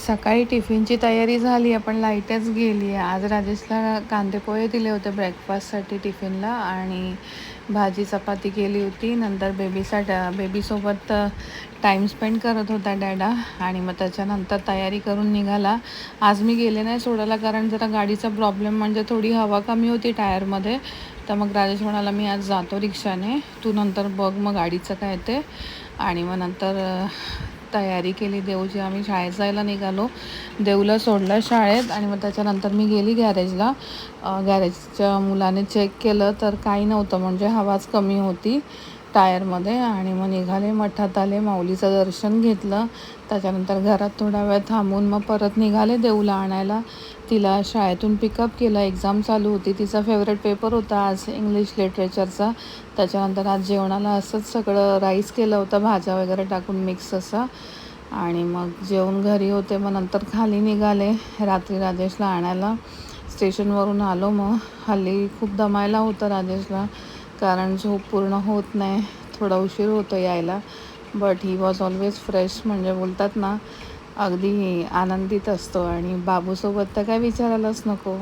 सकाळी टिफिनची तयारी झाली आहे, पण लाईटच गेली आहे. आज राजेशला कांदेपोहे दिले होते ब्रेकफास्टसाठी टिफिनला आणि भाजी चपाती केली होती. नंतर बेबीसोबत टाईम स्पेंड करत होता डॅडा आणि मग त्याच्यानंतर तयारी करून निघाला. आज मी गेले नाही सोडायला, कारण जरा गाडीचा प्रॉब्लेम म्हणजे थोडी हवा कमी होती टायरमध्ये. तर मग राजेश म्हणाला मी आज जातो रिक्षाने, तू नंतर बघ मग गाडीचं काय ते. आणि मग नंतर तयारी केली देवची. आम्ही शाळेत जायला निघालो, देवला सोडलं शाळेत आणि मग त्याच्यानंतर मी गेली गॅरेजला. गॅरेजच्या मुलाने चेक केलं तर काही नव्हतं, म्हणजे हवाच कमी होती टायरमध्ये. आणि मग निघाले, मठात आले, माऊलीचं दर्शन घेतलं. त्याच्यानंतर घरात थोडा वेळ थांबून मग परत निघाले देवला आणायला. तिला शाळेतून पिकअप केलं, एक्झाम चालू होती, तिचा फेवरेट पेपर होता आज इंग्लिश लिटरेचरचा. त्याच्यानंतर आज जेवणाला असंच सगळं राईस केलं होतं, भाज्या वगैरे टाकून मिक्स असं. आणि मग जेवण घरी होते. मग नंतर खाली निघाले रात्री राजेशला आणायला. स्टेशनवरून आलो. मग हल्ली खूप दमायला होतं राजेशला, कारण झोप पूर्ण होत नाही, थोडा उशीर होतो यायला. But he was always fresh, म्हणजे बोलतात ना अगदी आनंदित असतो. आणि बाबूसोबत तर काय विचारायलाच नको.